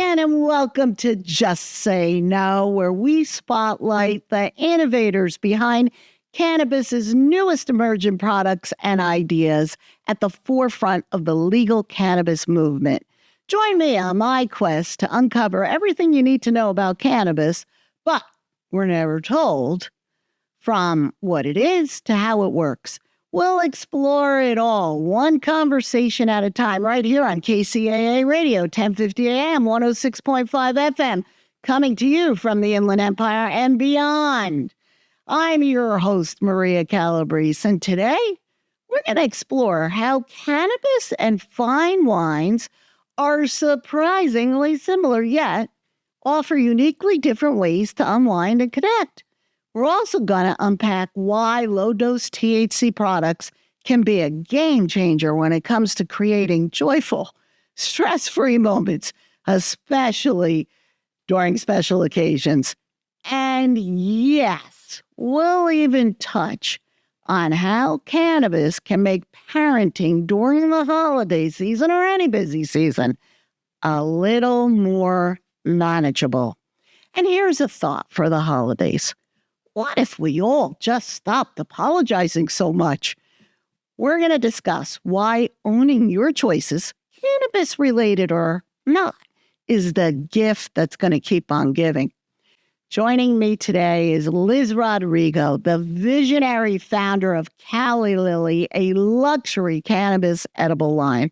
again, and welcome to Just Say No, where we spotlight the innovators behind cannabis's newest emerging products and ideas at the forefront of the legal cannabis movement. Join me on my quest to uncover everything you need to know about cannabis, but we're never told, from what it is to how it works. We'll explore it all, one conversation at a time, right here on KCAA Radio, 1050 AM, 106.5 FM, coming to you from the Inland Empire and beyond. I'm your host, Maria Calabrese, and today we're going to explore how cannabis and fine wines are surprisingly similar, yet offer uniquely different ways to unwind and connect. We're also going to unpack why low-dose THC products can be a game changer when it comes to creating joyful, stress-free moments, especially during special occasions. And yes, we'll even touch on how cannabis can make parenting during the holiday season or any busy season a little more manageable. And here's a thought for the holidays. What if we all just stopped apologizing so much? We're going to discuss why owning your choices, cannabis-related or not, is the gift that's going to keep on giving. Joining me today is Liz Rodrigo, the visionary founder of Cali Lily, a luxury cannabis edible line.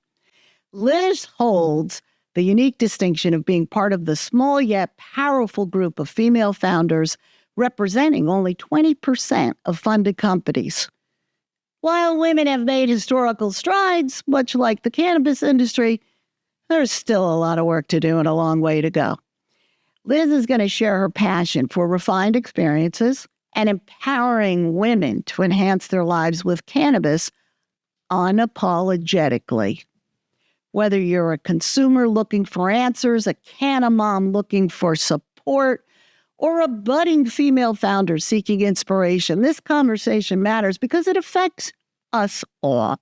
Liz holds the unique distinction of being part of the small yet powerful group of female founders representing only 20% of funded companies. While women have made historical strides, much like the cannabis industry, there's still a lot of work to do and a long way to go. Liz is going to share her passion for refined experiences and empowering women to enhance their lives with cannabis unapologetically. Whether you're a consumer looking for answers, a canna mom looking for support, or a budding female founder seeking inspiration, this conversation matters because it affects us all.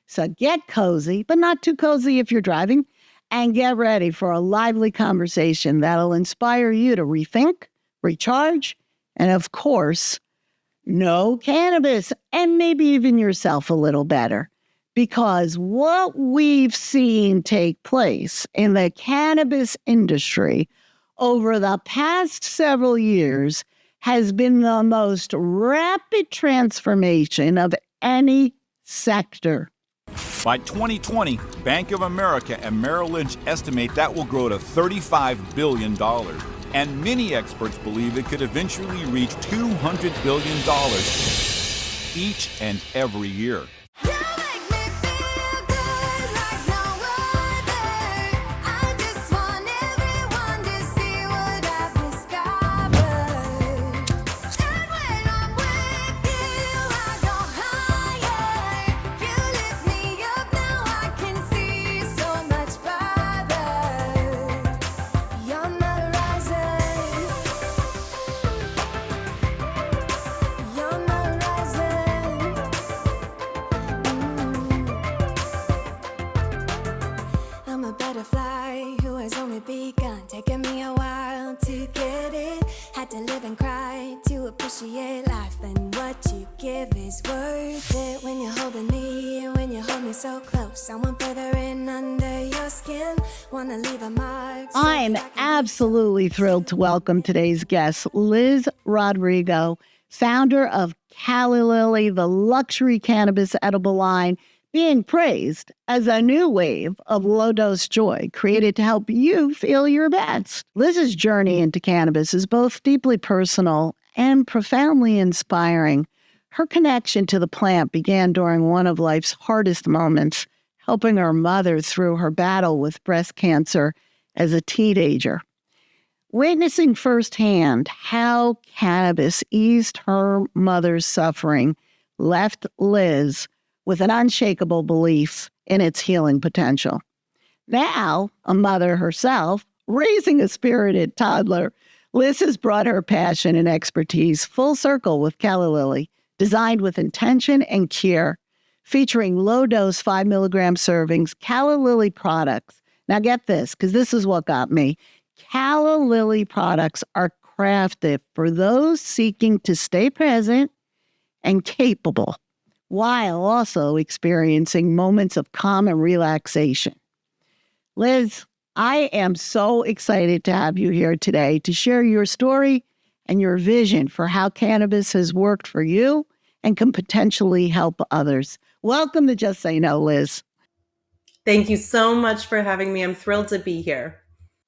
So get cozy, but not too cozy if you're driving, and get ready for a lively conversation that'll inspire you to rethink, recharge, and of course, know cannabis and maybe even yourself a little better. Because what we've seen take place in the cannabis industry over the past several years has been the most rapid transformation of any sector. By 2020, Bank of America and Merrill Lynch estimate that will grow to $35 billion. And many experts believe it could eventually reach $200 billion each and every year. Life and what you give is worth it. When you're holding me, when you hold me so close, I want further in under your skin. Wanna leave a mark. I'm absolutely thrilled to welcome today's guest, Liz Rodrigo, founder of Cali Lily, the luxury cannabis edible line, being praised as a new wave of low-dose joy created to help you feel your best. Liz's journey into cannabis is both deeply personal and profoundly inspiring. Her connection to the plant began during one of life's hardest moments, helping her mother through her battle with breast cancer as a teenager. Witnessing firsthand how cannabis eased her mother's suffering left Liz with an unshakable belief in its healing potential. Now, a mother herself, raising a spirited toddler, Liz has brought her passion and expertise full circle with Cali Lily, designed with intention and care. Featuring low-dose 5 milligram servings, Cali Lily products Now, get this, because this is what got me. Calla Lily products are crafted for those seeking to stay present and capable while also experiencing moments of calm and relaxation. Liz, I am so excited to have you here today to share your story and your vision for how cannabis has worked for you and can potentially help others. Welcome to Just Say No, Liz. Thank you so much for having me. I'm thrilled to be here.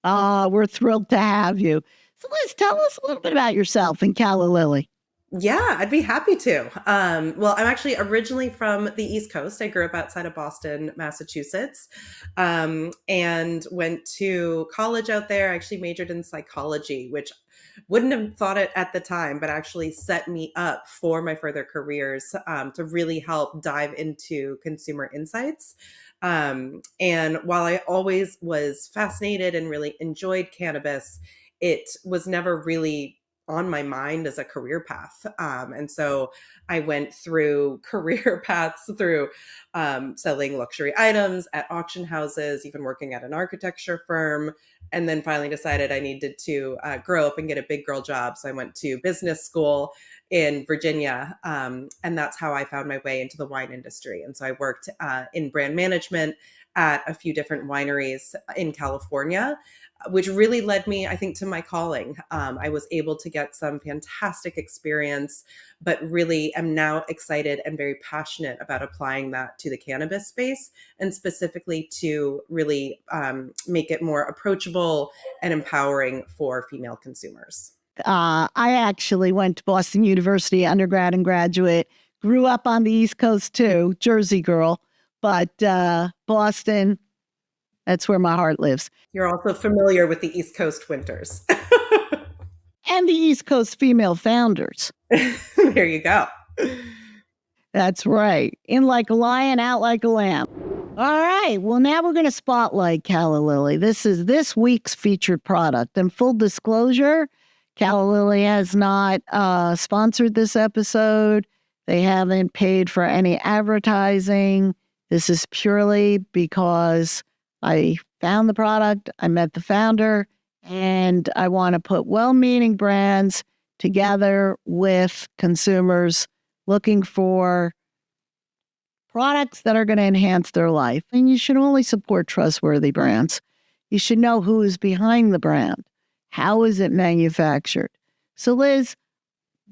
We're thrilled to have you. So Liz, tell us a little bit about yourself and Calla Lily. Yeah, I'd be happy to. Well, I'm actually originally from the East Coast. I grew up outside of Boston, Massachusetts, and went to college out there. I actually majored in psychology, which wouldn't have thought it at the time, but actually set me up for my further careers to really help dive into consumer insights. And while I always was fascinated and really enjoyed cannabis, it was never really on my mind as a career path. And so I went through career paths through selling luxury items at auction houses, even working at an architecture firm, and then finally decided I needed to grow up and get a big girl job. So I went to business school in Virginia, and that's how I found my way into the wine industry. And so I worked in brand management at a few different wineries in California, which really led me, I think, to my calling. I was able to get some fantastic experience, but really am now excited and very passionate about applying that to the cannabis space, and specifically to really make it more approachable and empowering for female consumers. I actually went to Boston University, undergrad and graduate, grew up on the East Coast too, Jersey girl, but Boston, that's where my heart lives. You're also familiar with the East Coast winters. And the East Coast female founders. There you go. That's right. In like a lion, out like a lamb. All right. Well, now we're going to spotlight Calla Lily. This is this week's featured product. And full disclosure, Calla Lily has not sponsored this episode. They haven't paid for any advertising. This is purely because I found the product, I met the founder, and I want to put well-meaning brands together with consumers looking for products that are going to enhance their life. And you should only support trustworthy brands. You should know who is behind the brand. How is it manufactured? So Liz,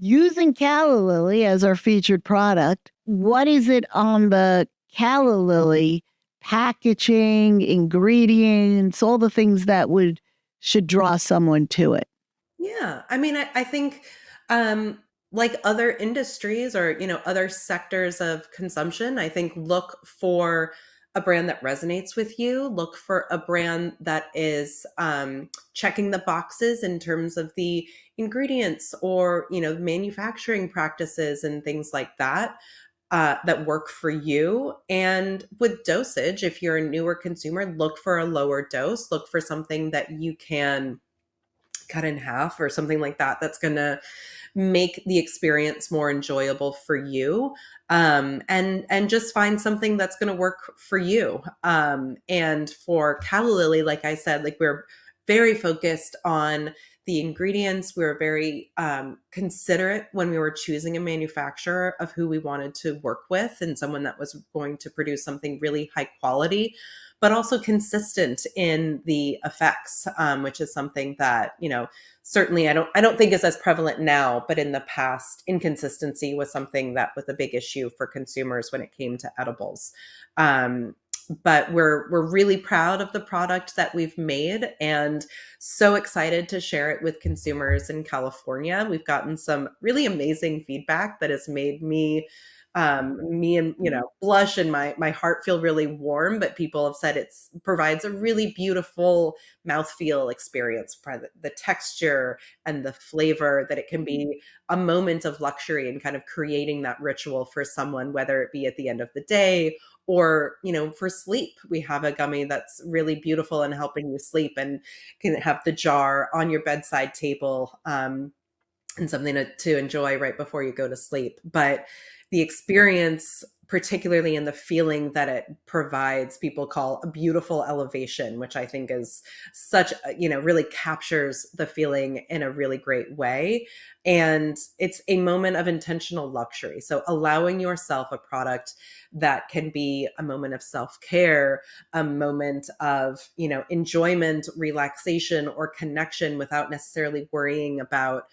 using Calla Lily as our featured product, what is it on the Calla Lily packaging, ingredients, all the things that should draw someone to it? Yeah. I mean, I think like other industries or, other sectors of consumption, I think look for a brand that resonates with you, look for a brand that is checking the boxes in terms of the ingredients or, manufacturing practices and things like that. That work for you. And with dosage, if you're a newer consumer, look for a lower dose, look for something that you can cut in half or something like that that's going to make the experience more enjoyable for you, and just find something that's going to work for you. And for Calla Lily, like I said, like we're very focused on the ingredients. We were very considerate when we were choosing a manufacturer of who we wanted to work with, and someone that was going to produce something really high quality, but also consistent in the effects, which is something that, certainly I don't think is as prevalent now, but in the past, inconsistency was something that was a big issue for consumers when it came to edibles. But we're really proud of the product that we've made and so excited to share it with consumers in California. We've gotten some really amazing feedback that has made me and blush and my heart feel really warm. But people have said it provides a really beautiful mouthfeel experience for the texture and the flavor, that it can be a moment of luxury and kind of creating that ritual for someone, whether it be at the end of the day or, for sleep. We have a gummy that's really beautiful and helping you sleep, and can have the jar on your bedside table, and something to enjoy right before you go to sleep. But the experience particularly in the feeling that it provides, people call a beautiful elevation, which I think is such, really captures the feeling in a really great way. And it's a moment of intentional luxury. So allowing yourself a product that can be a moment of self-care, a moment of, enjoyment, relaxation, or connection without necessarily worrying about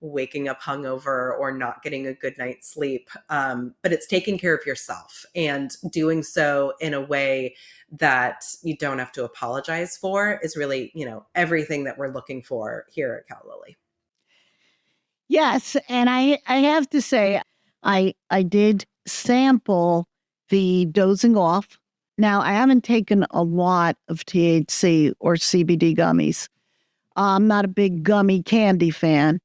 waking up hungover or not getting a good night's sleep. But it's taking care of yourself and doing so in a way that you don't have to apologize for is really, everything that we're looking for here at Cal Lily. Yes, and I have to say, I did sample the dozing off. Now, I haven't taken a lot of THC or CBD gummies. I'm not a big gummy candy fan.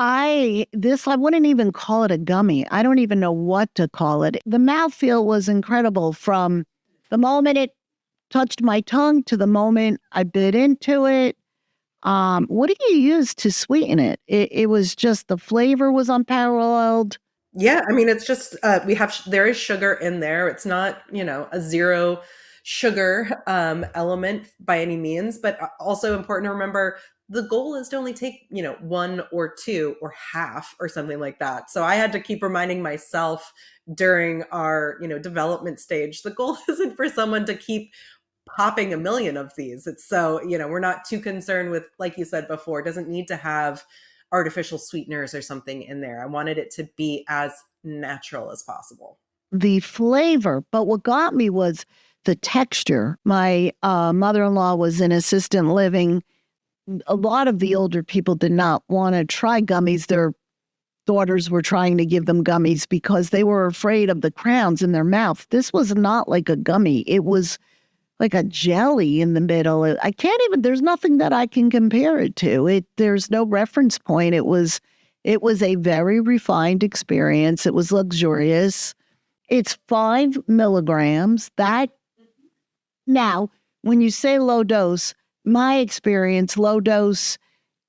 I wouldn't even call it a gummy. I don't even know what to call it. The mouthfeel was incredible from the moment it touched my tongue to the moment I bit into it. What do you use to sweeten it? It was just the flavor was unparalleled. Yeah, I mean, it's just there is sugar in there. It's not, a zero sugar element by any means, but also important to remember the goal is to only take, one or two or half or something like that. So I had to keep reminding myself during our, development stage, the goal isn't for someone to keep popping a million of these. It's so, we're not too concerned with, like you said before, it doesn't need to have artificial sweeteners or something in there. I wanted it to be as natural as possible. The flavor, but what got me was the texture. My mother-in-law was in assisted living. A lot of the older people did not want to try gummies. Their daughters were trying to give them gummies because they were afraid of the crowns in their mouth. This was not like a gummy. It was like a jelly in the middle. I can't even, there's nothing that I can compare it to. There's no reference point. It was a very refined experience. It was luxurious. It's 5 milligrams. Now, when you say low dose, my experience, low dose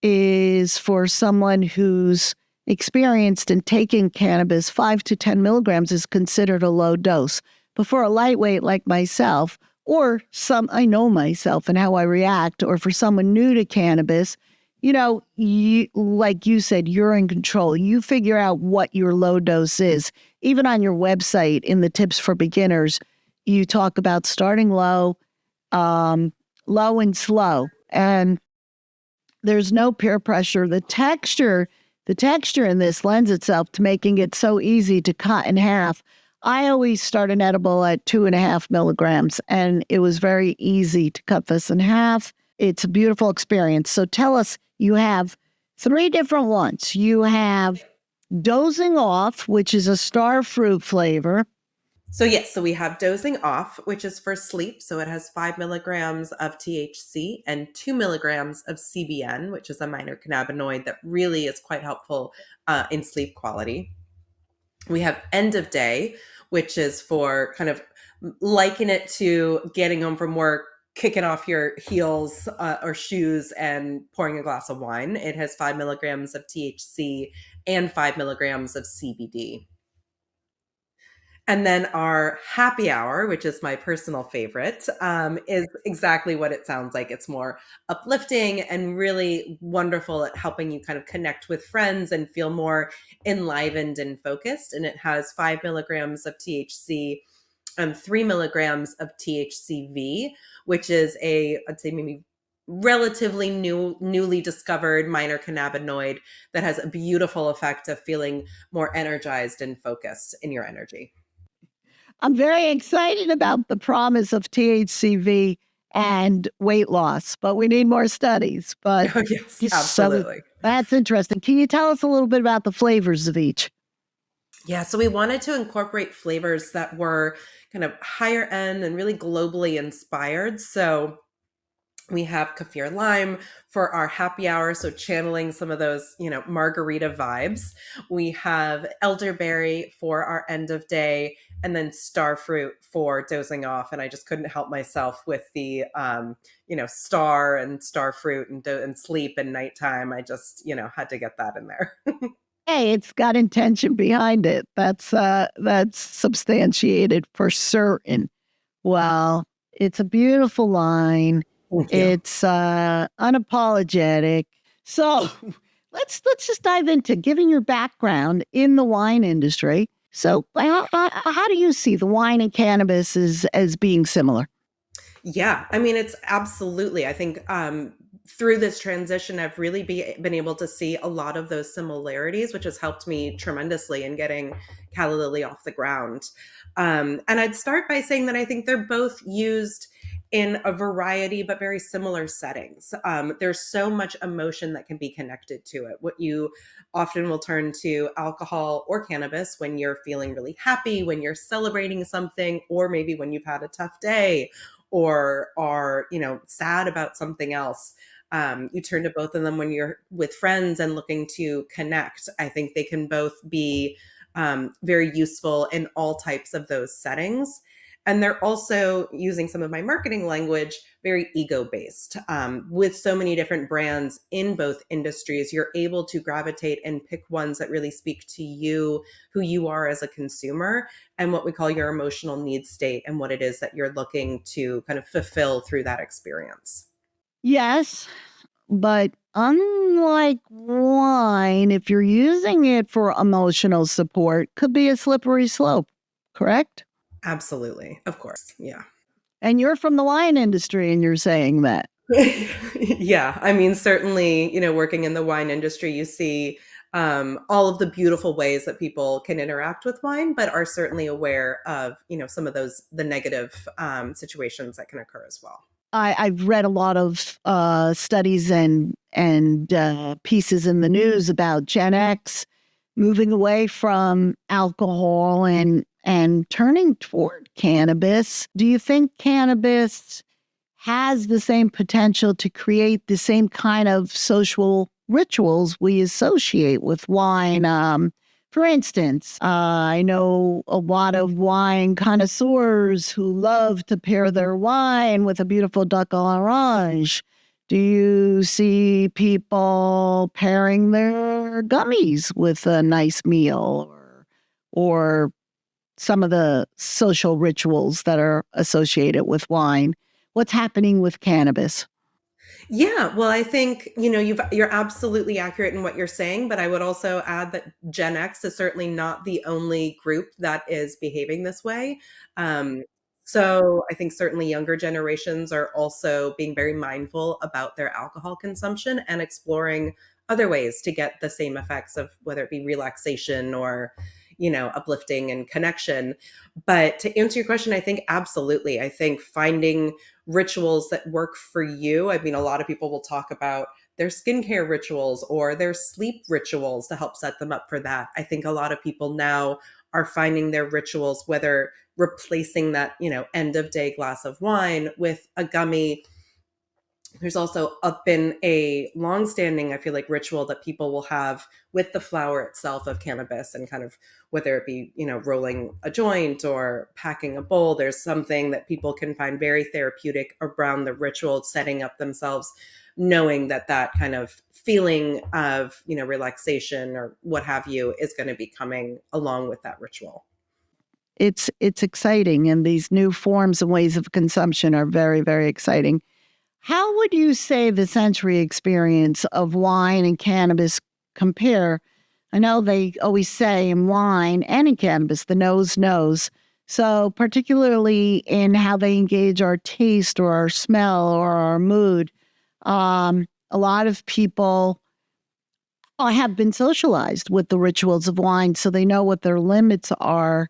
is for someone who's experienced in taking cannabis. 5 to 10 milligrams is considered a low dose. But for a lightweight like myself, or I know myself and how I react, or for someone new to cannabis, like you said, you're in control. You figure out what your low dose is. Even on your website, in the tips for beginners, you talk about starting low, low and slow. And there's no peer pressure. The texture in this lends itself to making it so easy to cut in half. I always start an edible at 2.5 milligrams, and it was very easy to cut this in half. It's a beautiful experience. So tell us, you have 3 different ones. You have Dozing Off, which is a star fruit flavor. So yes, so we have Dozing Off, which is for sleep. So it has 5 milligrams of THC and 2 milligrams of CBN, which is a minor cannabinoid that really is quite helpful in sleep quality. We have End of Day, which is for kind of liken it to getting home from work, kicking off your heels or shoes and pouring a glass of wine. It has 5 milligrams of THC and 5 milligrams of CBD. And then our Happy Hour, which is my personal favorite, is exactly what it sounds like. It's more uplifting and really wonderful at helping you kind of connect with friends and feel more enlivened and focused. And it has 5 milligrams of THC and 3 milligrams of THCV, which is I'd say maybe relatively newly discovered minor cannabinoid that has a beautiful effect of feeling more energized and focused in your energy. I'm very excited about the promise of THCV and weight loss, but we need more studies. But Oh, yes, absolutely. That's interesting. Can you tell us a little bit about the flavors of each? Yeah, so we wanted to incorporate flavors that were kind of higher end and really globally inspired. So we have kaffir lime for our happy hour, so channeling some of those, margarita vibes. We have elderberry for our end of day, and then starfruit for dozing off. And I just couldn't help myself with the, star and starfruit and sleep and nighttime. I just, had to get that in there. Hey, it's got intention behind it. That's substantiated for certain. Well, it's a beautiful line. Thank you. It's unapologetic. So let's just dive into giving your background in the wine industry. So how do you see the wine and cannabis as being similar? Yeah, I mean, it's absolutely. I think through this transition, I've really been able to see a lot of those similarities, which has helped me tremendously in getting Calla Lily off the ground. And I'd start by saying that I think they're both used in a variety but very similar settings. There's so much emotion that can be connected to it. What you often will turn to alcohol or cannabis when you're feeling really happy, when you're celebrating something, or maybe when you've had a tough day or are, sad about something else. You turn to both of them when you're with friends and looking to connect. I think they can both be very useful in all types of those settings. And they're also, using some of my marketing language, very ego based. With so many different brands in both industries, you're able to gravitate and pick ones that really speak to you, who you are as a consumer, and what we call your emotional needs state, and what it is that you're looking to kind of fulfill through that experience. Yes, but unlike wine, if you're using it for emotional support, could be a slippery slope, correct? Absolutely. Of course. Yeah. And you're from the wine industry and you're saying that. Yeah, I mean, certainly, working in the wine industry, you see all of the beautiful ways that people can interact with wine, but are certainly aware of, some of the negative situations that can occur as well. I've read a lot of studies and pieces in the news about Gen X moving away from alcohol and turning toward cannabis. Do you think cannabis has the same potential to create the same kind of social rituals we associate with wine? For instance, I know a lot of wine connoisseurs who love to pair their wine with a beautiful Duck Orange. Do you see people pairing their gummies with a nice meal or some of the social rituals that are associated with wine? What's happening with cannabis? Yeah, well, I think, you're absolutely accurate in what you're saying, but I would also add that Gen X is certainly not the only group that is behaving this way. Um, so I think certainly younger generations are also being very mindful about their alcohol consumption and exploring other ways to get the same effects of whether it be relaxation or, uplifting and connection. But to answer your question, I think absolutely. I think finding rituals that work for you. I mean, a lot of people will talk about their skincare rituals or their sleep rituals to help set them up for that. I think a lot of people now are finding their rituals, whether replacing that, end of day glass of wine with a gummy. There's also been a long-standing, I feel like, ritual that people will have with the flower itself of cannabis, and kind of whether it be, rolling a joint or packing a bowl. There's something that people can find very therapeutic around the ritual, setting up themselves, knowing that that kind of feeling of, relaxation or what have you is going to be coming along with that ritual. It's exciting, and these new forms and ways of consumption are very, very exciting. How would you say the sensory experience of wine and cannabis compare? I know they always say in wine and in cannabis, the nose knows. So, particularly in how they engage our taste or our smell or our mood, a lot of people have been socialized with the rituals of wine, so they know what their limits are.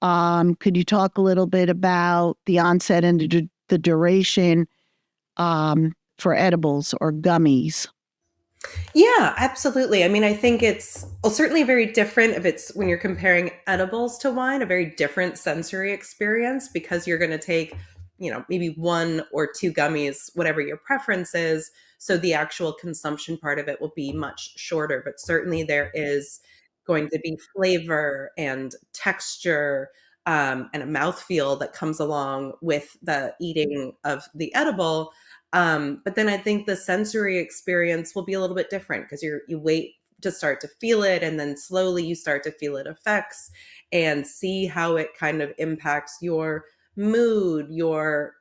Could you talk a little bit about the onset and the duration for edibles or gummies? Yeah, absolutely. I mean, I think it's certainly very different if it's when you're comparing edibles to wine, a very different sensory experience, because you're going to take, maybe one or two gummies, whatever your preference is. So the actual consumption part of it will be much shorter, but certainly there is going to be flavor and texture, and a mouthfeel that comes along with the eating of the edible. But then I think the sensory experience will be a little bit different because you wait to start to feel it, and then slowly you start to feel it effects and see how it kind of impacts your mood, your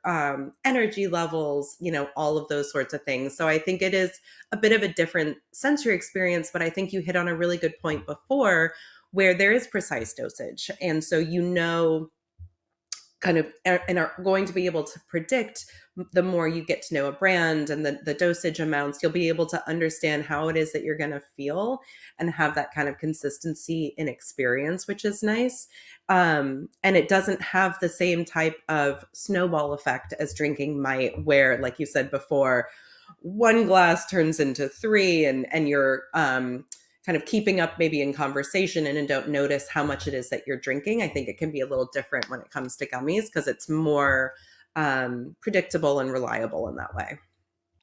energy levels, all of those sorts of things. So I think it is a bit of a different sensory experience, but I think you hit on a really good point before where there is precise dosage. And so, kind of and are going to be able to predict the more you get to know a brand and the dosage amounts, you'll be able to understand how it is that you're going to feel and have that kind of consistency in experience, which is nice. And it doesn't have the same type of snowball effect as drinking might, where, like you said before, one glass turns into three, and you're kind of keeping up maybe in conversation and don't notice how much it is that you're drinking. I think it can be a little different when it comes to gummies because it's more predictable and reliable in that way.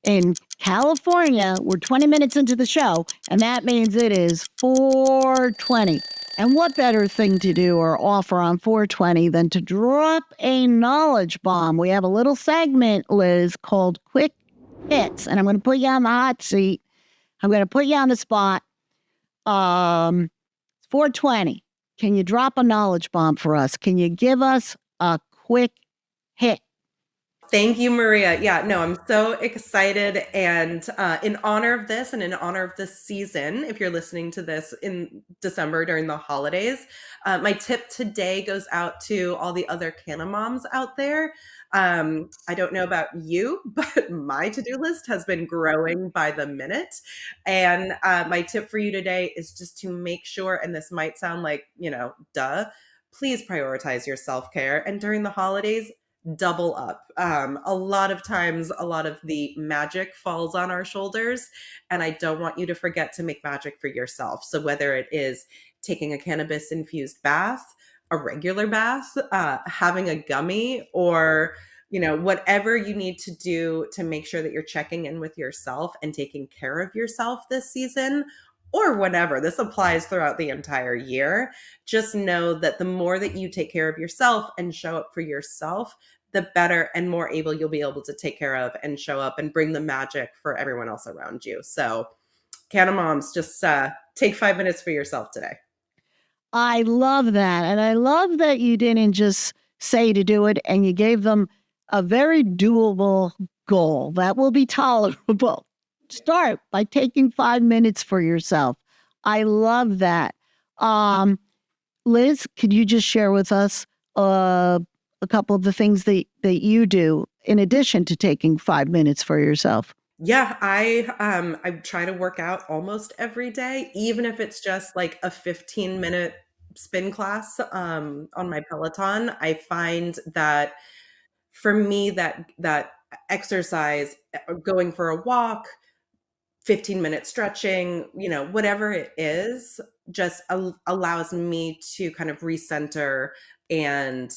In California, we're 20 minutes into the show, and that means it is 4:20. And what better thing to do or offer on 4:20 than to drop a knowledge bomb? We have a little segment, Liz, called Quick Hits, and I'm going to put you on the hot seat. I'm going to put you on the spot. 4:20. Can you drop a knowledge bomb for us? Can you give us a quick hit? Thank you, Maria. Yeah, no, I'm so excited. And in honor of this and in honor of this season, if you're listening to this in December during the holidays, my tip today goes out to all the other Canna moms out there. I don't know about you, but my to-do list has been growing by the minute. And my tip for you today is just to make sure, and this might sound like, duh, please prioritize your self-care. And during the holidays, double up. A lot of times, a lot of the magic falls on our shoulders, and I don't want you to forget to make magic for yourself. So whether it is taking a cannabis-infused bath, a regular bath, having a gummy, or whatever you need to do to make sure that you're checking in with yourself and taking care of yourself this season, or whenever. This applies throughout the entire year. Just know that the more that you take care of yourself and show up for yourself, the better and more able you'll be able to take care of and show up and bring the magic for everyone else around you. So, Canna moms, just take 5 minutes for yourself today. I love that. And I love that you didn't just say to do it and you gave them a very doable goal that will be tolerable. Start by taking 5 minutes for yourself. I love that. Liz, could you just share with us a couple of the things that you do in addition to taking 5 minutes for yourself? Yeah, I try to work out almost every day, even if it's just like a 15-minute spin class on my Peloton. I find that for me, that exercise, going for a walk, 15-minute stretching, whatever it is, just allows me to kind of recenter and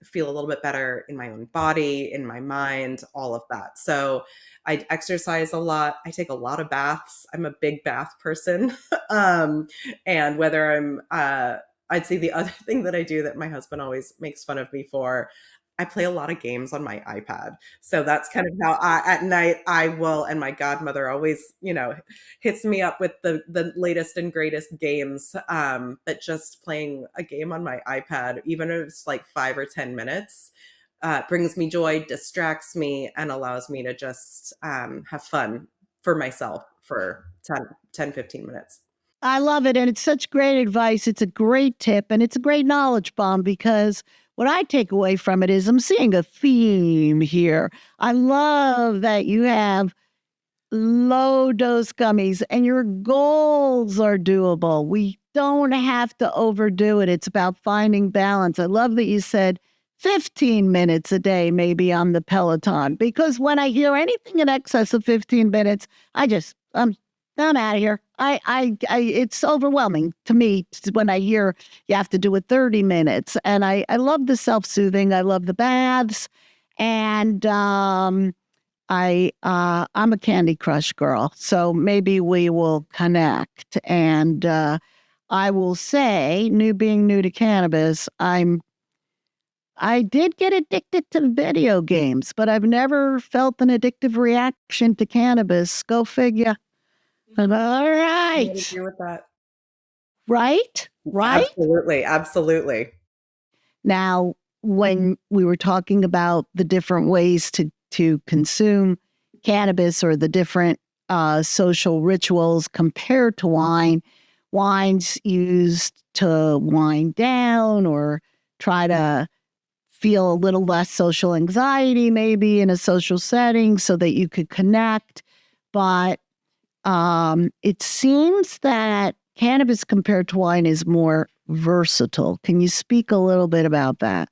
feel a little bit better in my own body, in my mind, all of that. So I exercise a lot. I take a lot of baths. I'm a big bath person. And whether I'd say the other thing that I do that my husband always makes fun of me for, I play a lot of games on my iPad. So that's kind of how at night I will, and my godmother always, hits me up with the latest and greatest games. But just playing a game on my iPad, even if it's like 5 or 10 minutes, brings me joy, distracts me, and allows me to just have fun for myself for 10, 15 minutes. I love it. And it's such great advice. It's a great tip and it's a great knowledge bomb because what I take away from it is I'm seeing a theme here. I love that you have low dose gummies and your goals are doable. We don't have to overdo it. It's about finding balance. I love that you said 15 minutes a day, maybe on the Peloton, because when I hear anything in excess of 15 minutes, I'm out of here. It's overwhelming to me when I hear you have to do it 30 minutes. And I love the self-soothing. I love the baths. And I'm a Candy Crush girl. So maybe we will connect. And I will say, being new to cannabis, I did get addicted to video games, but I've never felt an addictive reaction to cannabis. Go figure. All I would right. agree with that. Right? Right? Absolutely, absolutely. Now, when we were talking about the different ways to consume cannabis or the different social rituals compared to wine, wine's used to wind down or try to feel a little less social anxiety, maybe in a social setting, so that you could connect. But it seems that cannabis compared to wine is more versatile. Can you speak a little bit about that?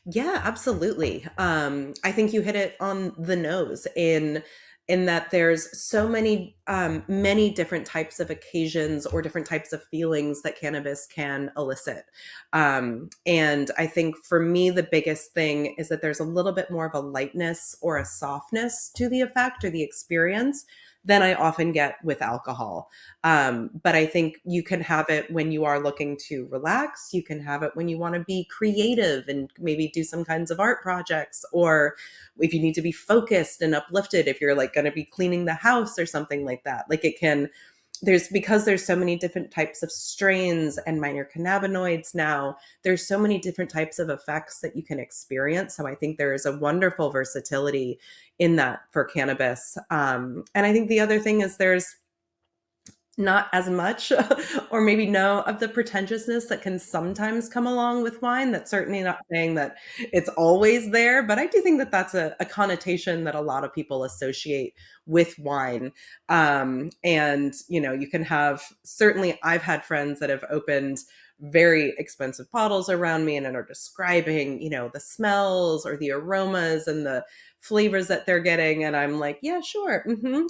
Yeah, absolutely. I think you hit it on the nose in that there's so many different types of occasions or different types of feelings that cannabis can elicit. And I think for me, the biggest thing is that there's a little bit more of a lightness or a softness to the effect or the experience than I often get with alcohol. But I think you can have it when you are looking to relax. You can have it when you want to be creative and maybe do some kinds of art projects, or if you need to be focused and uplifted, if you're like going to be cleaning the house or something like that. Like it can, there's so many different types of strains and minor cannabinoids now. There's so many different types of effects that you can experience. So I think there is a wonderful versatility in that for cannabis. And I think the other thing is there's not as much or maybe no of the pretentiousness that can sometimes come along with wine. That's certainly not saying that it's always there, but I do think that that's a connotation that a lot of people associate with wine. And you can have, certainly I've had friends that have opened very expensive bottles around me and are describing the smells or the aromas and the flavors that they're getting, and I'm like, yeah, sure,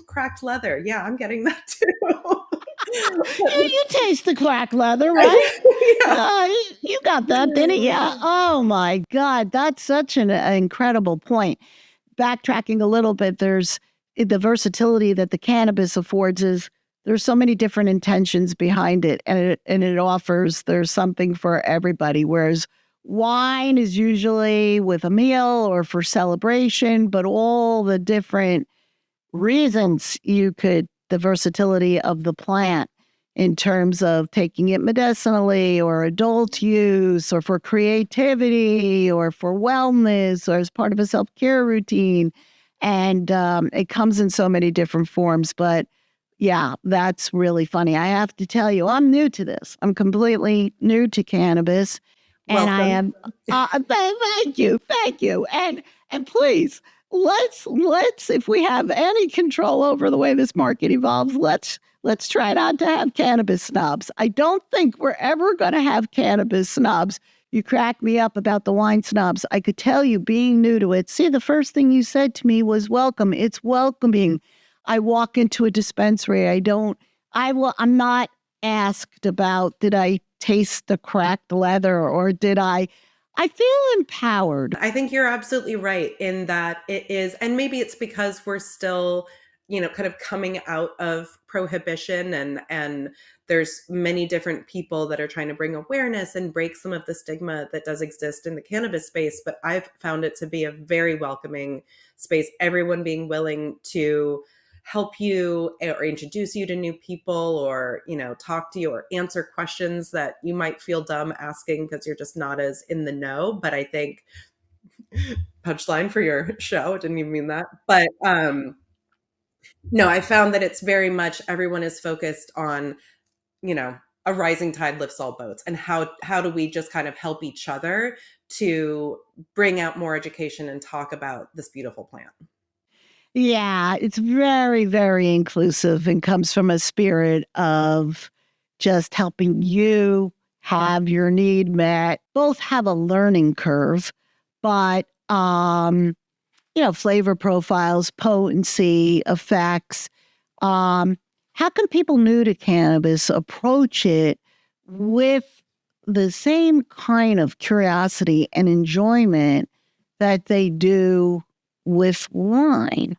cracked leather, yeah, I'm getting that too. You taste the crack leather, right? Yeah. You got that, didn't you? Yeah. Oh my God, that's such an incredible point. Backtracking a little bit, there's the versatility that the cannabis affords is there's so many different intentions behind it, and it offers there's something for everybody. Whereas wine is usually with a meal or for celebration, but all the different reasons you could the versatility of the plant in terms of taking it medicinally or adult use or for creativity or for wellness or as part of a self-care routine. And it comes in so many different forms. But yeah, that's really funny. I have to tell you, I'm new to this. I'm completely new to cannabis. And I Welcome. am, thank you. And please, let's if we have any control over the way this market evolves, let's try not to have cannabis snobs. I don't think we're ever going to have cannabis snobs. You crack me up about the wine snobs. I could tell you being new to it. See, the first thing you said to me was welcome. It's welcoming. I walk into a dispensary. I'm not asked about did I taste the cracked leather or did I feel empowered. I think you're absolutely right in that it is, and maybe it's because we're still, kind of coming out of prohibition, and there's many different people that are trying to bring awareness and break some of the stigma that does exist in the cannabis space. But I've found it to be a very welcoming space. Everyone being willing to help you or introduce you to new people, or talk to you or answer questions that you might feel dumb asking because you're just not as in the know. But I think, punchline for your show, didn't even mean that, but no, I found that it's very much everyone is focused on a rising tide lifts all boats, and how do we just kind of help each other to bring out more education and talk about this beautiful plant. Yeah, it's very, very inclusive and comes from a spirit of just helping you have your need met. Both have a learning curve, but flavor profiles, potency, effects. How can people new to cannabis approach it with the same kind of curiosity and enjoyment that they do with wine?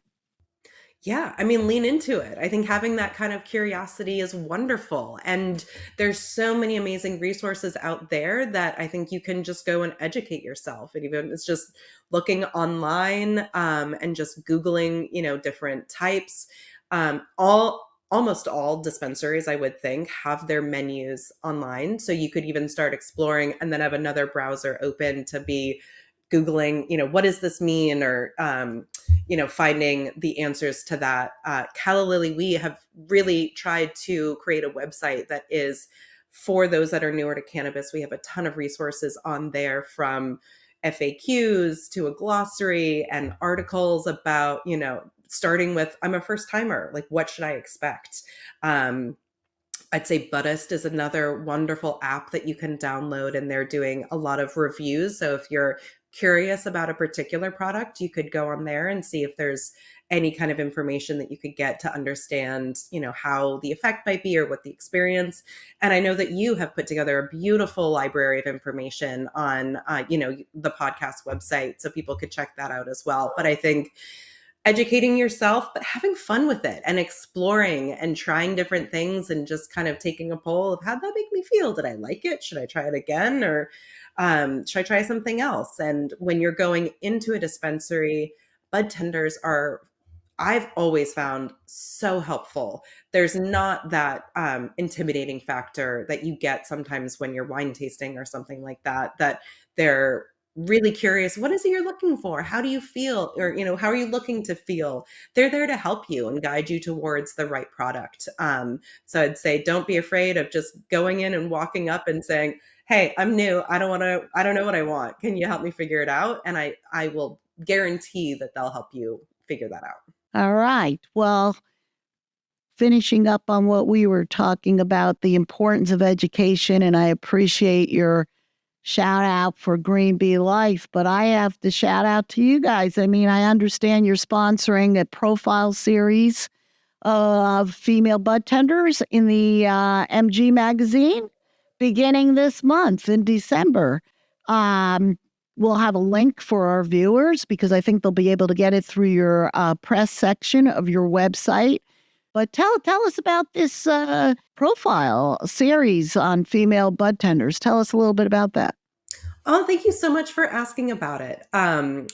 Yeah, I mean, lean into it. I think having that kind of curiosity is wonderful. And there's so many amazing resources out there that I think you can just go and educate yourself. And even it's just looking online, and just Googling, different types. All almost all dispensaries, I would think, have their menus online. So you could even start exploring and then have another browser open to be Googling, what does this mean? Or, finding the answers to that. Calla Lily, we have really tried to create a website that is for those that are newer to cannabis. We have a ton of resources on there, from FAQs to a glossary and articles about, starting with, I'm a first timer, like, what should I expect? I'd say Buddhist is another wonderful app that you can download, and they're doing a lot of reviews. So if you're curious about a particular product, you could go on there and see if there's any kind of information that you could get to understand, how the effect might be or what the experience. And I know that you have put together a beautiful library of information on, the podcast website, so people could check that out as well. But I think educating yourself, but having fun with it and exploring and trying different things and just kind of taking a poll of, how'd that make me feel? Did I like it? Should I try it again? Or should I try something else? And when you're going into a dispensary, bud tenders are, I've always found, so helpful. There's not that intimidating factor that you get sometimes when you're wine tasting or something like that, that they're really curious. What is it you're looking for? How do you feel? Or, how are you looking to feel? They're there to help you and guide you towards the right product. So I'd say, don't be afraid of just going in and walking up and saying, hey, I'm new. I don't know what I want. Can you help me figure it out? And I will guarantee that they'll help you figure that out. All right. Well, finishing up on what we were talking about, the importance of education, and I appreciate your shout out for Green Bee Life, but I have to shout out to you guys. I mean, I understand you're sponsoring a profile series of female bud tenders in the MG magazine beginning this month in December. We'll have a link for our viewers because I think they'll be able to get it through your press section of your website. But tell us about this profile series on female bud tenders. Tell us a little bit about that. Oh, thank you so much for asking about it.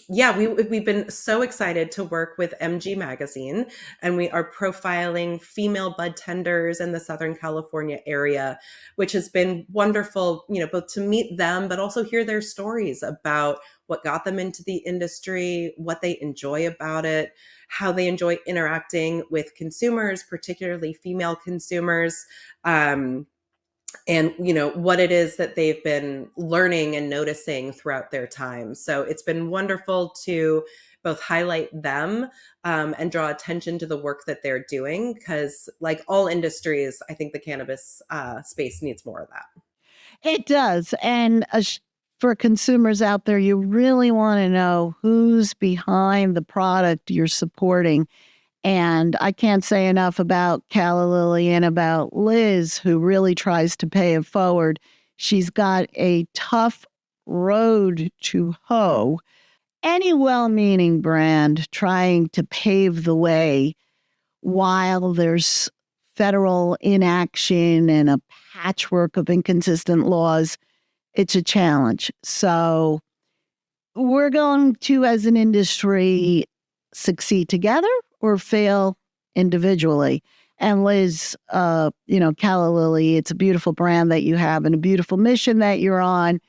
We've been so excited to work with MG Magazine, and we are profiling female bud tenders in the Southern California area, which has been wonderful, both to meet them, but also hear their stories about what got them into the industry, what they enjoy about it, how they enjoy interacting with consumers, particularly female consumers. And what it is that they've been learning and noticing throughout their time. So it's been wonderful to both highlight them and draw attention to the work that they're doing, because, like all industries, I think the cannabis space needs more of that. It does. And for consumers out there, you really want to know who's behind the product you're supporting. And I can't say enough about Calla Lily and about Liz, who really tries to pay it forward. She's got a tough road to hoe. Any well-meaning brand trying to pave the way while there's federal inaction and a patchwork of inconsistent laws, it's a challenge. So we're going to, as an industry, succeed together or fail individually. And Liz, Calla Lily, it's a beautiful brand that you have and a beautiful mission that you're on.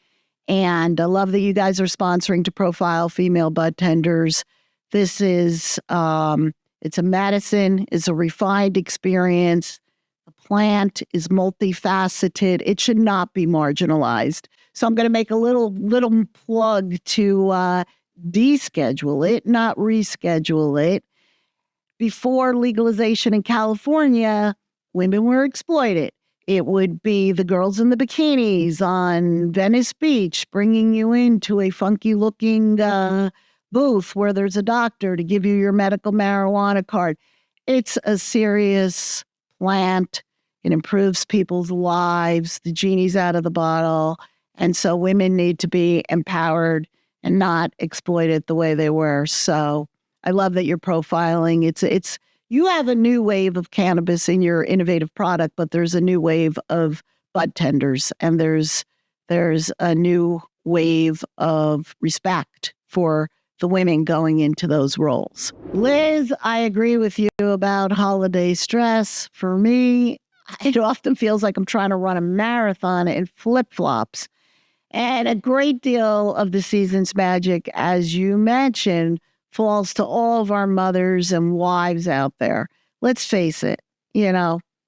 And I love that you guys are sponsoring to profile female bud tenders. This is, it's a medicine, it's a refined experience. The plant is multifaceted. It should not be marginalized. So I'm going to make a little plug to deschedule it, not reschedule it. Before legalization in California, women were exploited. It would be the girls in the bikinis on Venice Beach bringing you into a funky-looking booth where there's a doctor to give you your medical marijuana card. It's a serious plant. It improves people's lives. The genie's out of the bottle. And so women need to be empowered and not exploited the way they were. So I love that you're profiling. It's you have a new wave of cannabis in your innovative product, but there's a new wave of bud tenders, and there's a new wave of respect for the women going into those roles. Liz, I agree with you about holiday stress. For me, it often feels like I'm trying to run a marathon in flip-flops. And a great deal of the season's magic, as you mentioned, falls to all of our mothers and wives out there. Let's face it,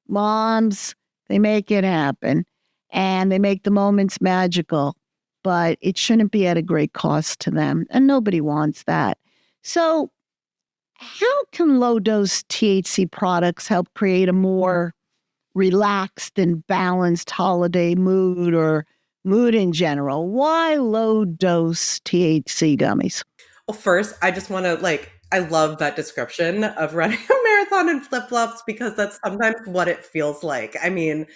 moms, they make it happen and they make the moments magical, but it shouldn't be at a great cost to them. And nobody wants that. So, how can low dose THC products help create a more relaxed and balanced holiday mood or mood in general? Why low dose THC gummies? Well, first, I just want to I love that description of running a marathon in flip flops because that's sometimes what it feels like. I mean,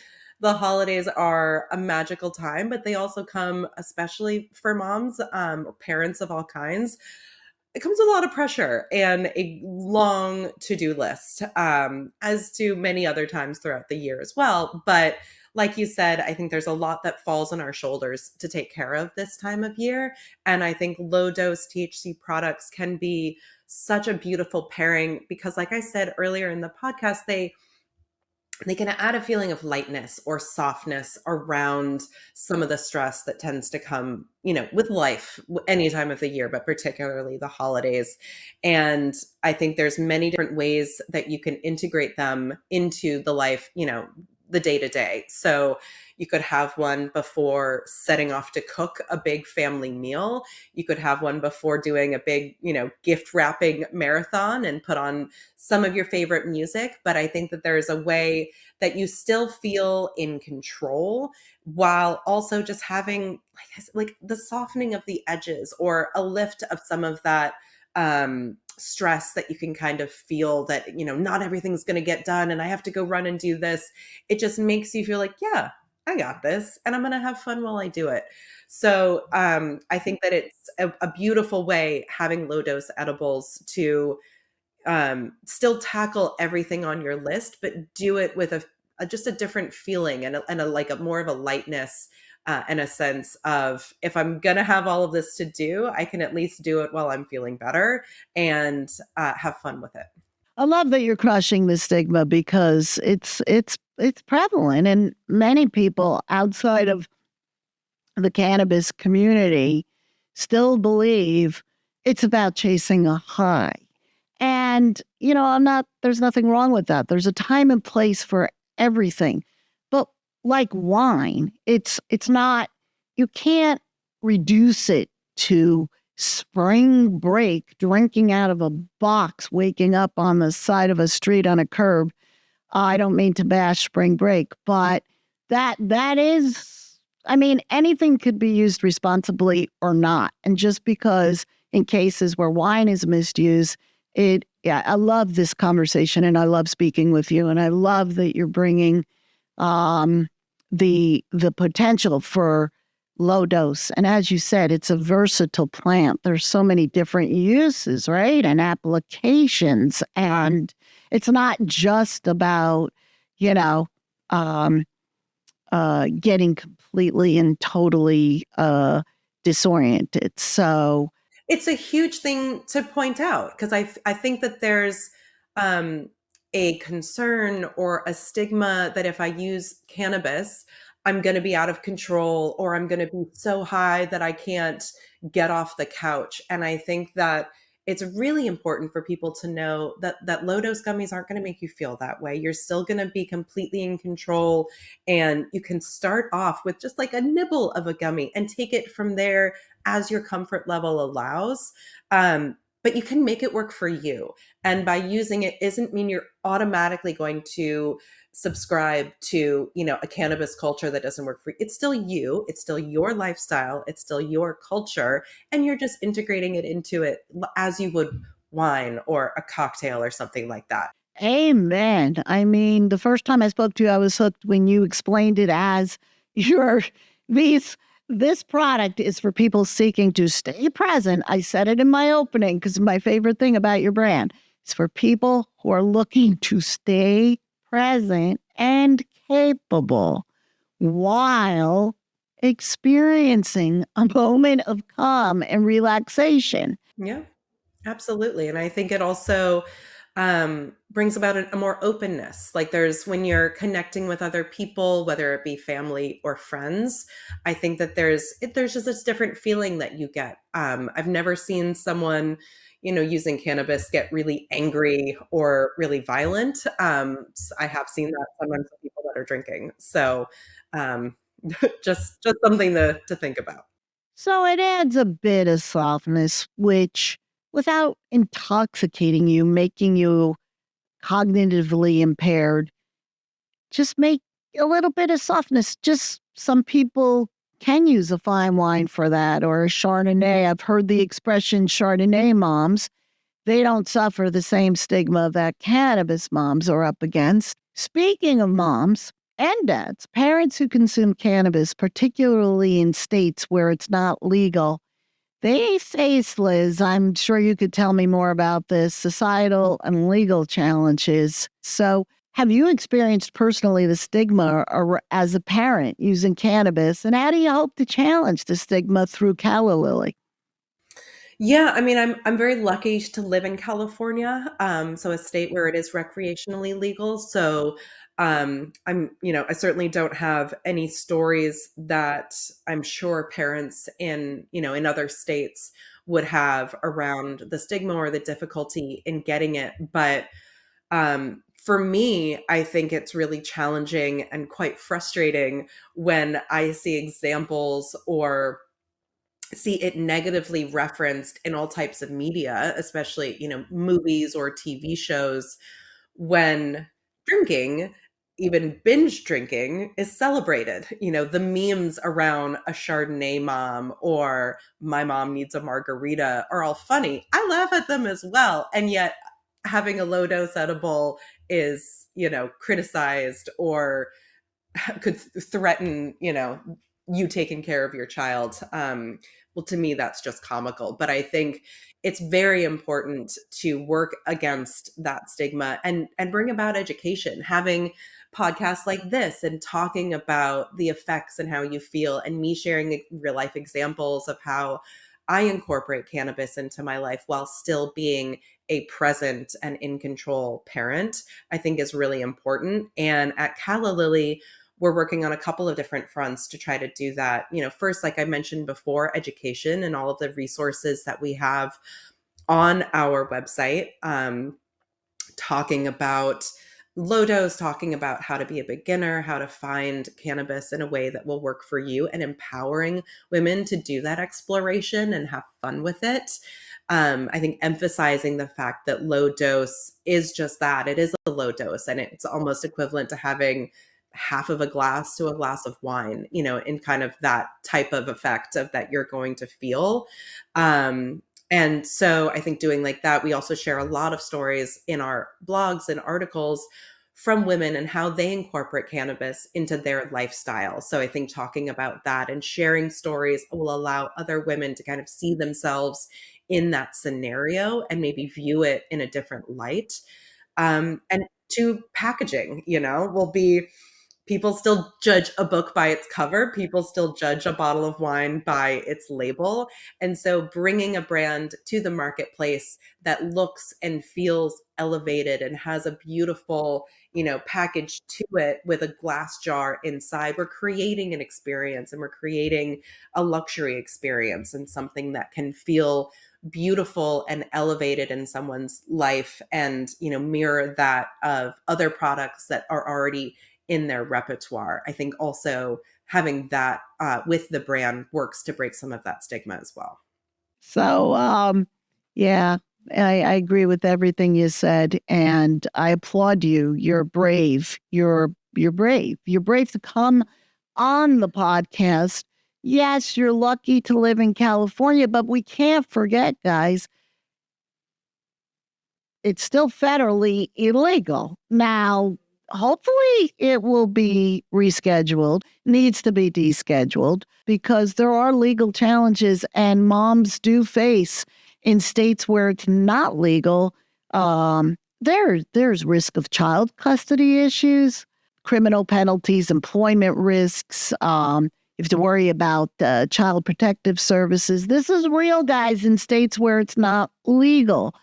the holidays are a magical time, but they also come, especially for moms or parents of all kinds. It comes with a lot of pressure and a long to-do list, as do many other times throughout the year as well. But like you said, I think there's a lot that falls on our shoulders to take care of this time of year. And I think low dose THC products can be such a beautiful pairing because, like I said earlier in the podcast, they can add a feeling of lightness or softness around some of the stress that tends to come, with life any time of the year, but particularly the holidays. And I think there's many different ways that you can integrate them into the life, the day to day. So you could have one before setting off to cook a big family meal. You could have one before doing a big, gift wrapping marathon and put on some of your favorite music. But I think that there's a way that you still feel in control while also just having like the softening of the edges or a lift of some of that stress that you can kind of feel that, not everything's going to get done and I have to go run and do this. It just makes you feel like, yeah, I got this and I'm going to have fun while I do it. So I think that it's a beautiful way having low dose edibles to still tackle everything on your list, but do it with just a different feeling and a more of a lightness and a sense of if I'm going to have all of this to do, I can at least do it while I'm feeling better and have fun with it. I love that you're crushing the stigma because it's prevalent, and many people outside of the cannabis community still believe it's about chasing a high. And, there's nothing wrong with that. There's a time and place for everything. But like wine, it's not, you can't reduce it to spring break, drinking out of a box, waking up on the side of a street on a curb. I don't mean to bash spring break, but that is, anything could be used responsibly or not. And just because in cases where wine is misused, I love this conversation and I love speaking with you. And I love that you're bringing the potential for low dose. And as you said, it's a versatile plant. There's so many different uses, right? And applications. And it's not just about, getting completely and totally disoriented. So it's a huge thing to point out because I think that there's a concern or a stigma that if I use cannabis, I'm going to be out of control or I'm going to be so high that I can't get off the couch. And I think that it's really important for people to know that low dose gummies aren't going to make you feel that way. You're still going to be completely in control, and you can start off with just like a nibble of a gummy and take it from there as your comfort level allows. But you can make it work for you. And by using it isn't mean you're automatically going to subscribe to, a cannabis culture that doesn't work for you. It's still you. It's still your lifestyle. It's still your culture. And you're just integrating it into it as you would wine or a cocktail or something like that. Amen. The first time I spoke to you, I was hooked when you explained it as this product is for people seeking to stay present. I said it in my opening because my favorite thing about your brand is for people who are looking to stay present and capable while experiencing a moment of calm and relaxation. Yeah. Absolutely. And I think it also brings about a more openness. Like there's when you're connecting with other people, whether it be family or friends, I think that there's just this different feeling that you get. I've never seen someone, using cannabis get really angry or really violent. I have seen that sometimes with people that are drinking. So um, just something to think about. So it adds a bit of softness, which, without intoxicating you, making you cognitively impaired, just make a little bit of softness. Just some people can use a fine wine for that or a Chardonnay. I've heard the expression Chardonnay moms. They don't suffer the same stigma that cannabis moms are up against. Speaking of moms and dads, parents who consume cannabis, particularly in states where it's not legal, they face, Liz, I'm sure you could tell me more about this, societal and legal challenges. So, have you experienced personally the stigma as a parent using cannabis? And how do you hope to challenge the stigma through Calla Lily? Yeah, I mean, I'm very lucky to live in California, so a state where it is recreationally legal. So, I certainly don't have any stories that I'm sure parents in other states would have around the stigma or the difficulty in getting it. But for me, I think it's really challenging and quite frustrating when I see examples or see it negatively referenced in all types of media, especially, movies or TV shows when drinking, even binge drinking, is celebrated. The memes around a Chardonnay mom or my mom needs a margarita are all funny. I laugh at them as well. And yet having a low dose edible is, criticized or could threaten, you taking care of your child. Well, to me, that's just comical. But I think it's very important to work against that stigma and bring about education, having podcasts like this and talking about the effects and how you feel, and me sharing real life examples of how I incorporate cannabis into my life while still being a present and in control parent, I think is really important. And at Calla Lily, we're working on a couple of different fronts to try to do that. First, like I mentioned before, education and all of the resources that we have on our website, talking about low dose, talking about how to be a beginner, how to find cannabis in a way that will work for you, and empowering women to do that exploration and have fun with it. I think emphasizing the fact that low dose is just that. It is a low dose, and it's almost equivalent to having half of a glass to a glass of wine, in kind of that type of effect of that you're going to feel. And so I think doing like that, we also share a lot of stories in our blogs and articles from women and how they incorporate cannabis into their lifestyle. So I think talking about that and sharing stories will allow other women to kind of see themselves in that scenario and maybe view it in a different light. And to packaging, will be people still judge a book by its cover. People still judge a bottle of wine by its label. And so bringing a brand to the marketplace that looks and feels elevated and has a beautiful, package to it with a glass jar inside, we're creating an experience, and we're creating a luxury experience and something that can feel beautiful and elevated in someone's life, and mirror that of other products that are already in their repertoire. I think also having that with the brand works to break some of that stigma as well. So, yeah, I agree with everything you said, and I applaud you. You're brave. You're brave. You're brave to come on the podcast. Yes, you're lucky to live in California, but we can't forget, guys, it's still federally illegal. Now, hopefully it will be rescheduled, needs to be descheduled, because there are legal challenges and moms do face in states where it's not legal. There's risk of child custody issues, criminal penalties, employment risks, You have to worry about child protective services. This is real, guys, in states where it's not legal.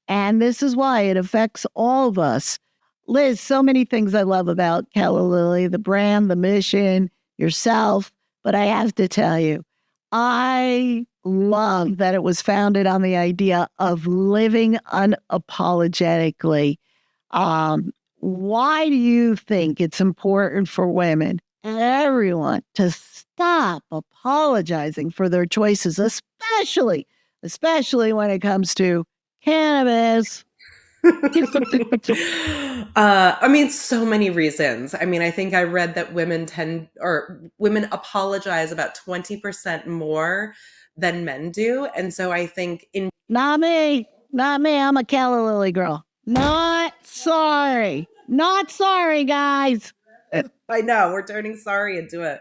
And this is why it affects all of us. Liz, so many things I love about Calla Lily, the brand, the mission, yourself. But I have to tell you, I love that it was founded on the idea of living unapologetically. Why do you think it's important for women and everyone to stop apologizing for their choices, especially when it comes to cannabis? I mean, so many reasons. I mean, I think I read that women apologize about 20% more than men do. And so I think Not me. I'm a Calla Lily girl. Not sorry, guys. I know we're turning sorry into a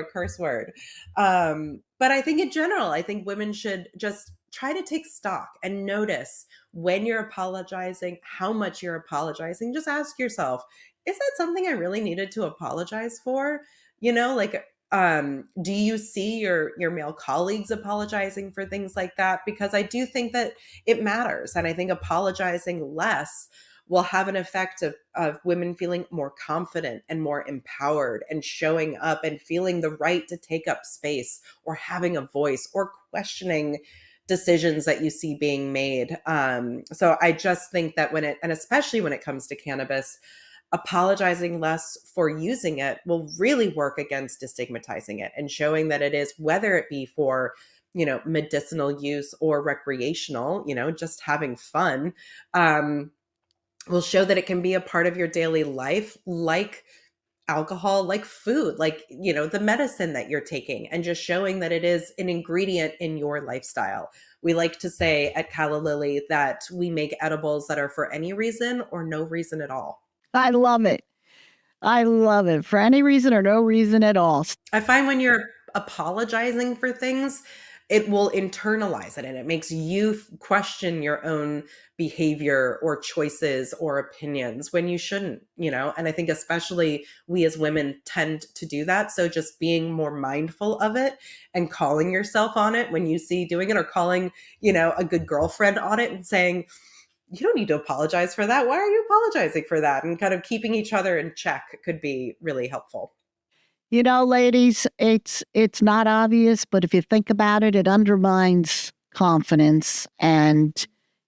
curse word. But I think in general, I think women should just try to take stock and notice when you're apologizing, how much you're apologizing. Just ask yourself, is that something I really needed to apologize for? Like do you see your male colleagues apologizing for things like that? Because I do think that it matters. And I think apologizing less will have an effect of women feeling more confident and more empowered and showing up and feeling the right to take up space or having a voice or questioning decisions that you see being made. So I just think that and especially when it comes to cannabis, apologizing less for using it will really work against destigmatizing it and showing that it is, whether it be for medicinal use or recreational, just having fun, will show that it can be a part of your daily life, like alcohol, like food, like, the medicine that you're taking, and just showing that it is an ingredient in your lifestyle. We like to say at Calla Lily that we make edibles that are for any reason or no reason at all. I love it. For any reason or no reason at all. I find when you're apologizing for things, it will internalize it and it makes you question your own behavior or choices or opinions when you shouldn't, and I think especially we as women tend to do that. So just being more mindful of it and calling yourself on it when you see doing it, or calling, a good girlfriend on it and saying, you don't need to apologize for that. Why are you apologizing for that? And kind of keeping each other in check could be really helpful. Ladies, it's not obvious, but if you think about it, it undermines confidence and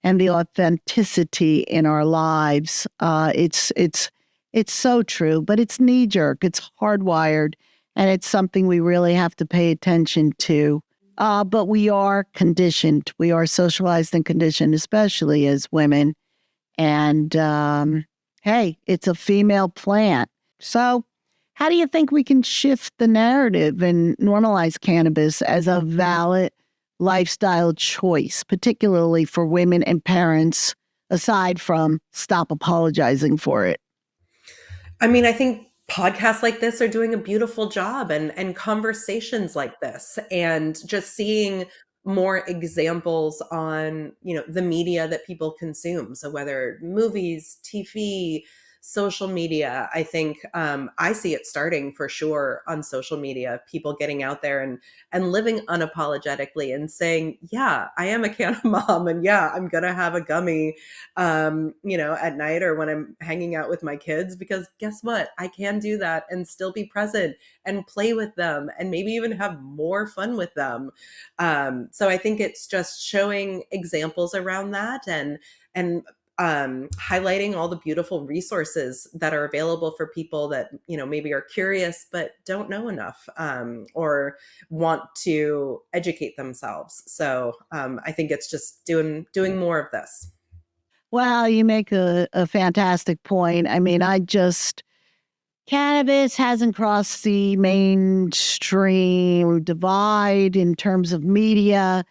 the authenticity in our lives. It's so true, but it's knee jerk, it's hardwired, and it's something we really have to pay attention to. But we are conditioned, we are socialized and conditioned, especially as women. And hey, it's a female plant, so. How do you think we can shift the narrative and normalize cannabis as a valid lifestyle choice, particularly for women and parents, aside from stop apologizing for it? I mean, I think podcasts like this are doing a beautiful job, and conversations like this, and just seeing more examples on, the media that people consume. So whether movies, TV, social media, I think I see it starting for sure on social media, people getting out there and living unapologetically and saying, yeah, I am a canna mom, and yeah, I'm gonna have a gummy at night or when I'm hanging out with my kids, because guess what, I can do that and still be present and play with them and maybe even have more fun with them. So I think it's just showing examples around that, and highlighting all the beautiful resources that are available for people that, maybe are curious but don't know enough, or want to educate themselves. So I think it's just doing more of this. Well, you make a fantastic point. I mean, cannabis hasn't crossed the mainstream divide in terms of media.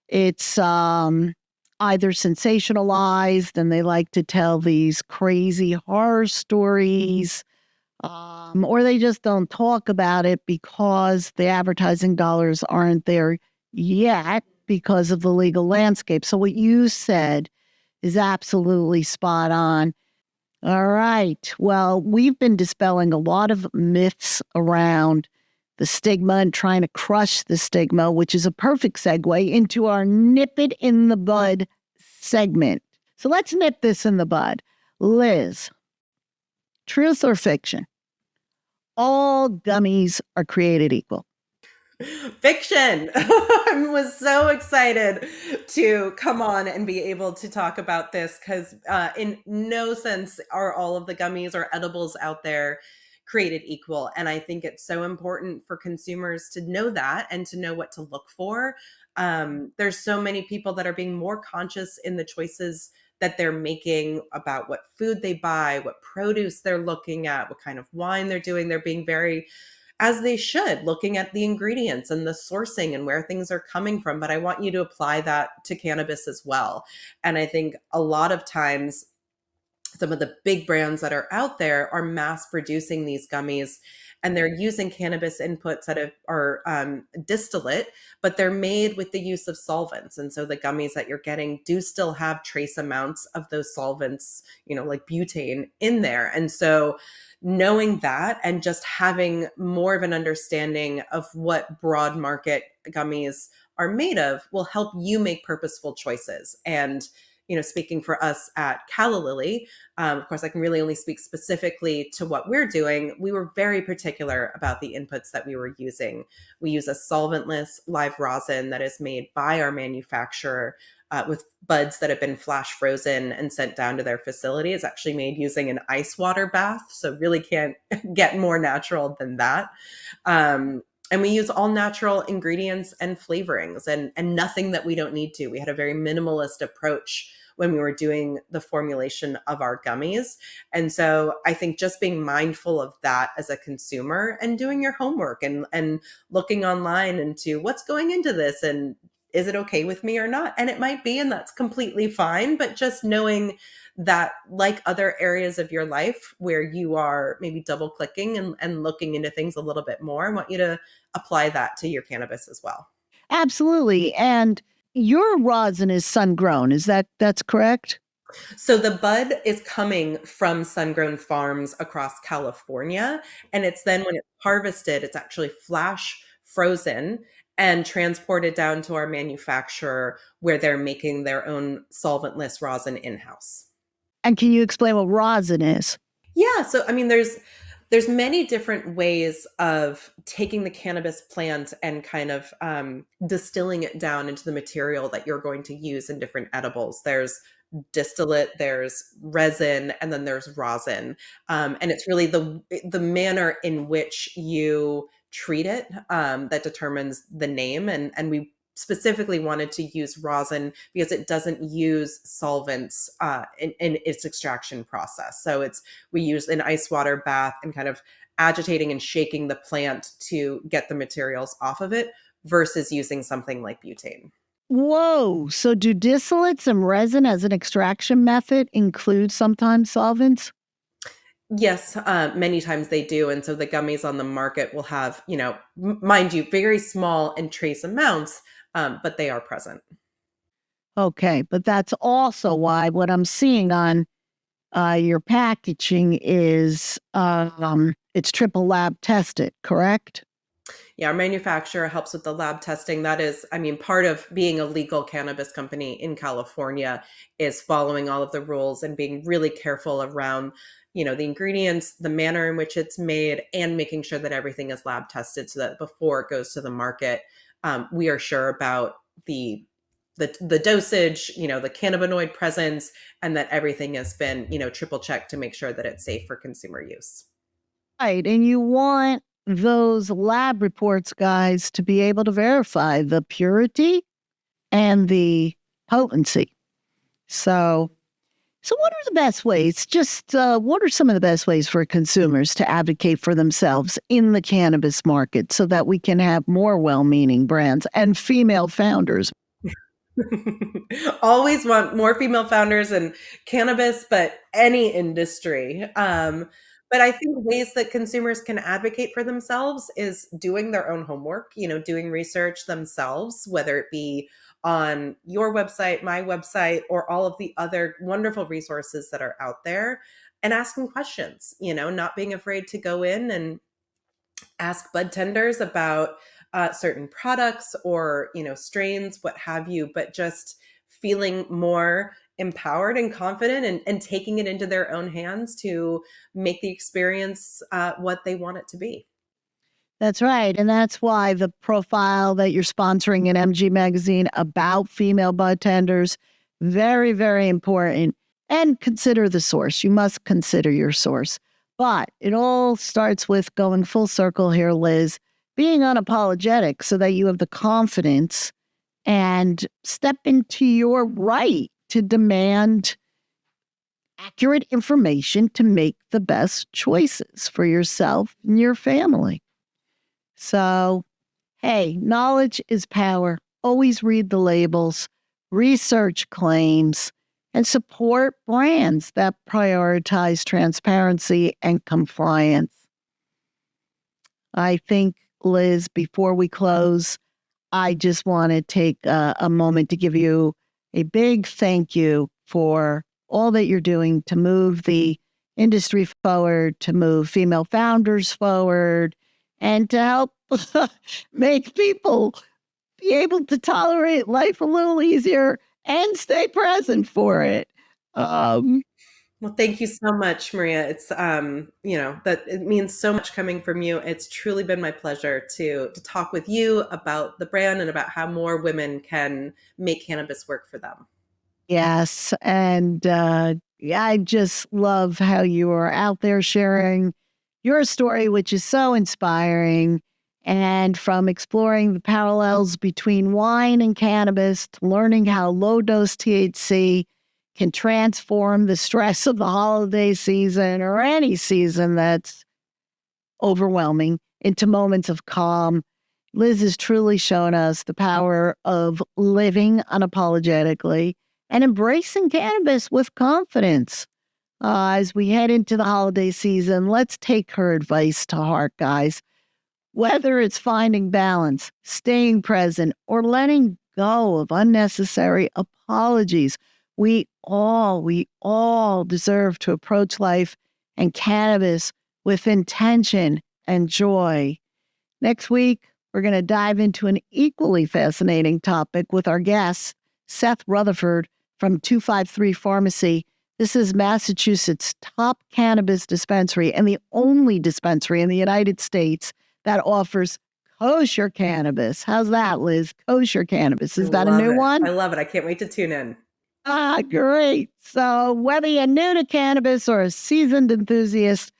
It's either sensationalized, and they like to tell these crazy horror stories, or they just don't talk about it because the advertising dollars aren't there yet because of the legal landscape. So what you said is absolutely spot on. All right. Well, we've been dispelling a lot of myths around the stigma and trying to crush the stigma, which is a perfect segue into our nip it in the bud segment. So let's nip this in the bud. Liz, truth or fiction? All gummies are created equal. Fiction. I was so excited to come on and be able to talk about this because, in no sense are all of the gummies or edibles out there created equal. And I think it's so important for consumers to know that and to know what to look for. There's so many people that are being more conscious in the choices that they're making about what food they buy, what produce they're looking at, what kind of wine they're doing. They're being very, as they should, looking at the ingredients and the sourcing and where things are coming from. But I want you to apply that to cannabis as well. And I think a lot of times, some of the big brands that are out there are mass producing these gummies and they're using cannabis inputs that are distillate, but they're made with the use of solvents. And so the gummies that you're getting do still have trace amounts of those solvents, like butane in there. And so knowing that and just having more of an understanding of what broad market gummies are made of will help you make purposeful choices. And speaking for us at Calla Lily, of course, I can really only speak specifically to what we're doing. We were very particular about the inputs that we were using. We use a solventless live rosin that is made by our manufacturer with buds that have been flash frozen and sent down to their facility. It's actually made using an ice water bath, so really can't get more natural than that. And we use all natural ingredients and flavorings and nothing that we don't need to. We had a very minimalist approach when we were doing the formulation of our gummies. And so I think just being mindful of that as a consumer and doing your homework and looking online into what's going into this and is it okay with me or not? And it might be, and that's completely fine, but just knowing that, like other areas of your life where you are maybe double clicking and looking into things a little bit more, I want you to apply that to your cannabis as well. Absolutely. And your rosin is sun grown. That's correct? So the bud is coming from sun-grown farms across California. And it's then when it's harvested, it's actually flash frozen and transported down to our manufacturer where they're making their own solventless rosin in-house. And can you explain what rosin is? Yeah. So, I mean, there's many different ways of taking the cannabis plant and kind of distilling it down into the material that you're going to use in different edibles. There's distillate, there's resin, and then there's rosin. And it's really the manner in which you treat it that determines the name. And we specifically wanted to use rosin because it doesn't use solvents in its extraction process. So we use an ice water bath and kind of agitating and shaking the plant to get the materials off of it versus using something like butane. Whoa. So do distillates and resin as an extraction method include sometimes solvents? Yes, many times they do. And so the gummies on the market will have, mind you, very small and trace amounts, but they are present. Okay. But that's also why what I'm seeing on your packaging is it's triple lab tested, correct? Yeah, our manufacturer helps with the lab testing. That is, part of being a legal cannabis company in California is following all of the rules and being really careful around, the ingredients, the manner in which it's made, and making sure that everything is lab tested so that before it goes to the market, we are sure about the dosage, the cannabinoid presence, and that everything has been, triple checked to make sure that it's safe for consumer use. Right. And you want those lab reports, guys, to be able to verify the purity and the potency. So what are the best ways? Just what are some of the best ways for consumers to advocate for themselves in the cannabis market so that we can have more well-meaning brands and female founders? Always want more female founders in cannabis, but any industry. But I think ways that consumers can advocate for themselves is doing their own homework, doing research themselves, whether it be on your website, my website, or all of the other wonderful resources that are out there, and asking questions, not being afraid to go in and ask bud tenders about certain products or, strains, what have you, but just feeling more empowered and confident and taking it into their own hands to make the experience what they want it to be. That's right. And that's why the profile that you're sponsoring in MG Magazine about female bud tenders, very, very important. And consider the source. You must consider your source. But it all starts with going full circle here, Liz, being unapologetic so that you have the confidence and step into your right to demand accurate information to make the best choices for yourself and your family. So, hey, knowledge is power. Always read the labels, research claims, and support brands that prioritize transparency and compliance. I think, Liz, before we close, I just want to take a moment to give you a big thank you for all that you're doing to move the industry forward, to move female founders forward, and to help make people be able to tolerate life a little easier and stay present for it. Well, thank you so much, Maria. It's that it means so much coming from you. It's truly been my pleasure to talk with you about the brand and about how more women can make cannabis work for them. Yes, and I just love how you are out there sharing your story, which is so inspiring. And from exploring the parallels between wine and cannabis to learning how low-dose THC can transform the stress of the holiday season or any season that's overwhelming into moments of calm. Liz has truly shown us the power of living unapologetically and embracing cannabis with confidence. As we head into the holiday season, let's take her advice to heart, guys. Whether it's finding balance, staying present, or letting go of unnecessary apologies, we all deserve to approach life and cannabis with intention and joy. Next week, we're going to dive into an equally fascinating topic with our guest, Seth Rutherford from 253 Pharmacy. This is Massachusetts' top cannabis dispensary and the only dispensary in the United States that offers kosher cannabis. How's that, Liz? Kosher cannabis. Is that a new one? I love it. I can't wait to tune in. Great. So whether you're new to cannabis or a seasoned enthusiast,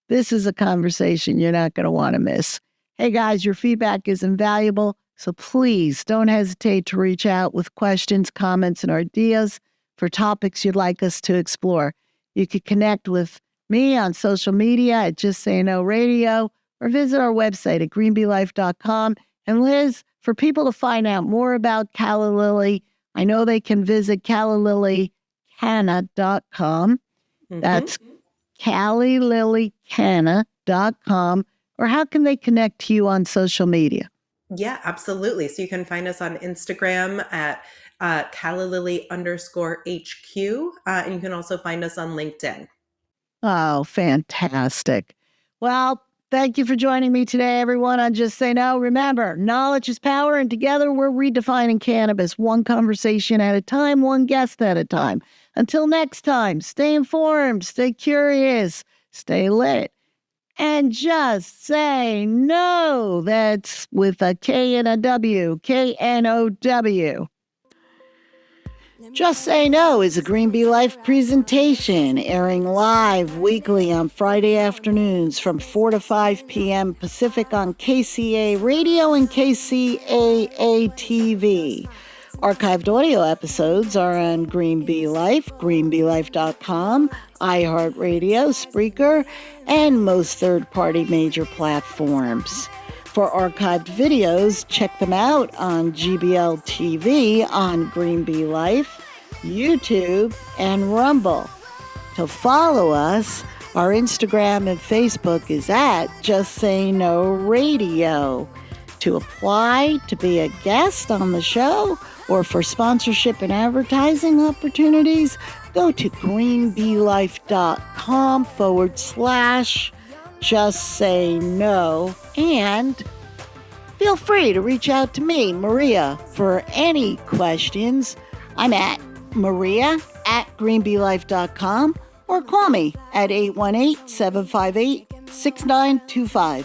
this is a conversation you're not going to want to miss. Hey, guys, your feedback is invaluable, so please don't hesitate to reach out with questions, comments, and ideas for topics you'd like us to explore. You could connect with me on social media at Just Say No Radio, or visit our website at greenbeelife.com. And Liz, for people to find out more about Calla Lily, I know they can visit callalilycanna.com. Mm-hmm. That's callalilycanna.com. Or how can they connect to you on social media? Yeah, absolutely. So you can find us on Instagram at callalily_HQ. And you can also find us on LinkedIn. Oh, fantastic. Well, thank you for joining me today, everyone, on Just Say No. Remember, knowledge is power, and together we're redefining cannabis, one conversation at a time, one guest at a time. Until next time, stay informed, stay curious, stay lit, and just say no. That's with a K and a W, KNOW. Just Say No is a Green Bee Life presentation, airing live weekly on Friday afternoons from 4 to 5 p.m. Pacific on KCA Radio and KCAA TV. Archived audio episodes are on Green Bee Life, greenbeelife.com, iHeartRadio, Spreaker, and most third-party major platforms. For archived videos, check them out on GBL TV, on Green Bee Life, YouTube, and Rumble. To follow us, our Instagram and Facebook is at Just Say No Radio. To apply to be a guest on the show or for sponsorship and advertising opportunities, go to greenbeelife.com/ Just say no. And feel free to reach out to me, Maria, for any questions. I'm at maria@greenbeelife.com or call me at 818-758-6925.